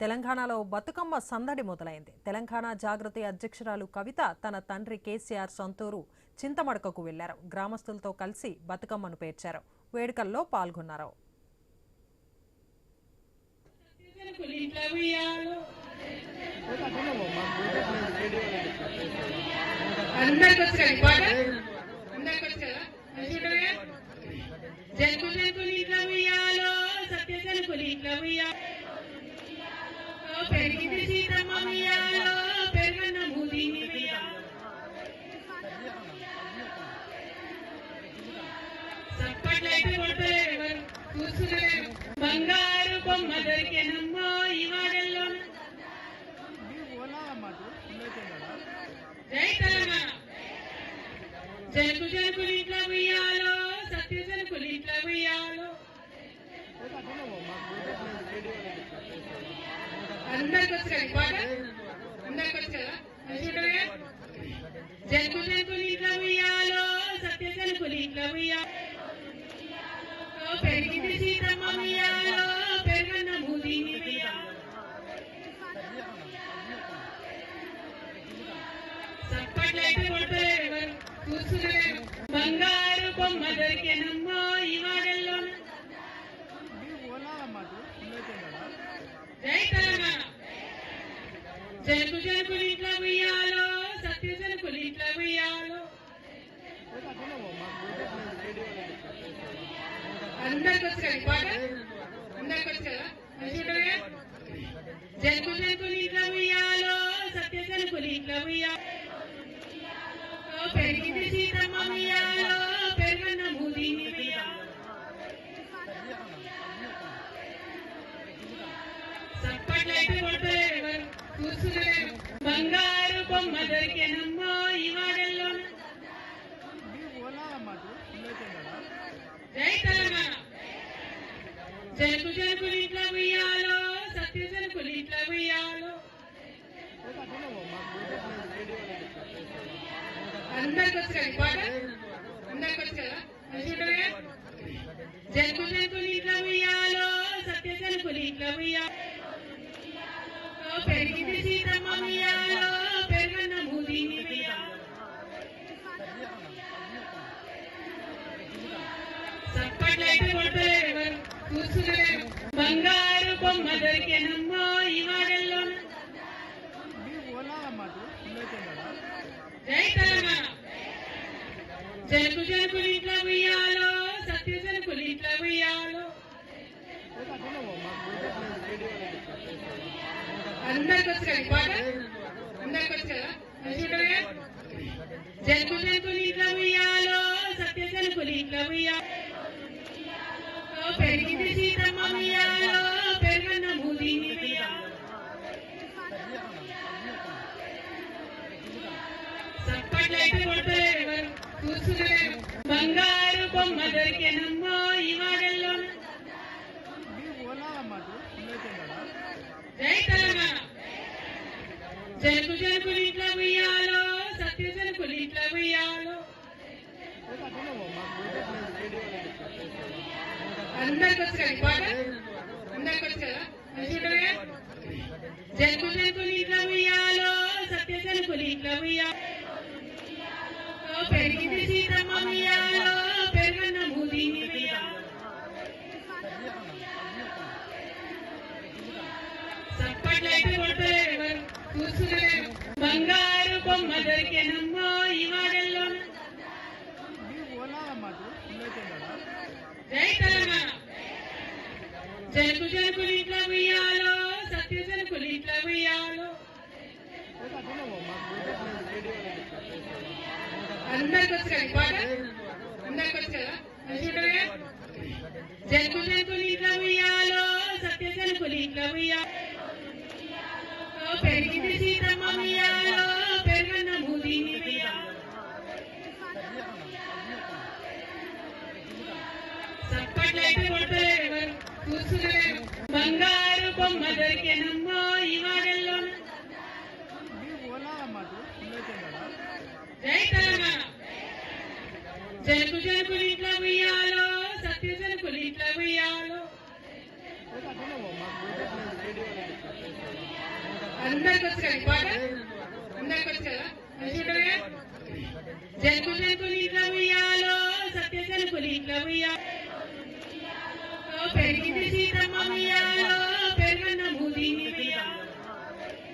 తెలంగాణలో బతుకమ్మ సందడి మొదలైంది. తెలంగాణ జాగృతి అధ్యక్షురాలు కవిత తన తండ్రి కేసీఆర్ సొంతూరు చింతమడకకు వెళ్లారు. గ్రామస్తులతో కలిసి బతుకమ్మను పేర్చారు. వేడుకల్లో పాల్గొన్నారు. బంగారు బొమ్మ దొరికెనమ్మో ఈ వాడల్లో. జై తెలంగాణ. జనకు జనకులు ఇంట్లో ఉయ్యాలో, సత్య జనకులు ఇంట్లో ఉయ్యాలో. అందరికి వచ్చారు పాట, అందరికి వచ్చారా? జనకు జనకులు ఇంట్లో ఉయ్యాలో, సత్య జనకులు ఇంట్లో ఉయ్యాలో. పెరిగింది సీతమ్మ ఉయ్యాలో, పెరుగన్న మూదిని ఉయ్యాలో. సప్పట్లయితే కొడతలేరు, చూస్తున్నారు. బంగారు బొమ్మ దొరికెనమ్మో ఈ వాడల్లో. జై తెలంగాణ. జనకు జనకులు ఇంట్లో ఉయ్యాలో, సత్య జనకులు ఇంట్లో ఉయ్యాలో. అందరికి వచ్చారు పాట, అందరికి వచ్చారా? జనకు జనకులు ఇంట్లో ఉయ్యాలో, సత్య జనకులు ఇంట్లో ఉయ్యాలో. పెరిగింది సీతమ్మ ఉయ్యాలో, పెరుగన్న మూదిని ఉయ్యాలో. సప్పట్లయితే కొడతలేరు, చూస్తున్నారు. బంగారు బొమ్మ దొరికెనమ్మో ఈ వాడల్లో. జై తెలంగాణ. జనకు జనకులు ఇంట్లో ఉయ్యాలో, సత్య జనకులు ఇంట్లో ఉయ్యాలో. అందరికి వచ్చారు పాట, అందరికి వచ్చారా? జనకు జనకులు ఇంట్లో ఉయ్యాలో, సత్య జనకులు ఇంట్లో ఉయ్యాలో. పెరిగింది సీతమ్మ ఉయ్యాలో, పెరుగన్న మూదిని ఉయ్యాలో. సప్పట్లయితే కొడతలేరు, చూస్తున్నారు. బంగారు బొమ్మ దొరికెనమ్మో ఈ వాడల్లో. జై తెలంగాణ. జనకు జనకులు ఇంట్లో ఉయ్యాలో, సత్య జనకులు ఇంట్లో ఉయ్యాలో. అందరికి వచ్చారు పాట, అందరికి వచ్చారా? జనకు జనకులు ఇంట్లో ఉయ్యాలో, సత్య జనకులు ఇంట్లో ఉయ్యాలో. పెరిగింది సీతమ్మ ఉయ్యాలో, పెరుగన్న మూదిని ఉయ్యాలో. సప్పట్లయితే కొడతలేరు, చూస్తున్నారు. బంగారు బొమ్మ దొరికెనమ్మో ఈ వాడల్లో. జై తెలంగాణ. జనకు జనకులు ఇంట్లో ఉయ్యాలో, సత్య జనకులు ఇంట్లో ఉయ్యాలో. అందరికి వచ్చారు పాట, అందరికి వచ్చారా? జనకు జనకులు ఇంట్లో ఉయ్యాలో, సత్య జనకులు ఇంట్లో ఉయ్యాలో. పెరిగింది సీతమ్మ ఉయ్యాలో, పెరుగన్న మూదిని ఉయ్యాలో. సప్పట్లయితే కొడతలేరు, చూస్తున్నారు. బంగారు బొమ్మ దొరికెనమ్మో ఈ వాడల్లో. జై తెలంగాణ. జనకు జనకులు ఇంట్లో ఉయ్యాలో, సత్య జనకులు ఇంట్లో ఉయ్యాలో. అందరికి వచ్చారు పాట, అందరికి వచ్చారా? జనకు జనకులు ఇంట్లో ఉయ్యాలో, సత్య జనకులు ఇంట్లో ఉయ్యాలో. పెరిగింది సీతమ్మ ఉయ్యాలో, పెరుగన్న మూదిని ఉయ్యాలో. సప్పట్లయితే కొడతలేరు, చూస్తున్నారు. బంగారు బొమ్మ దొరికెనమ్మో ఈ వాడల్లో. జై తెలంగాణ. జనకు జనకులు ఇంట్లో ఉయ్యాలో, సత్య జనకులు ఇంట్లో ఉయ్యాలో. అందరికి వచ్చు కదా పాట, అందరికి వచ్చు కదా, మంచిగా జనకు జనకులు ఇంట్లో ఉయ్యాలో, సత్య జనకులు ఇంట్లో ఉయ్యాలో, పెరిగింది సీతమ్మ ఉయ్యాలో.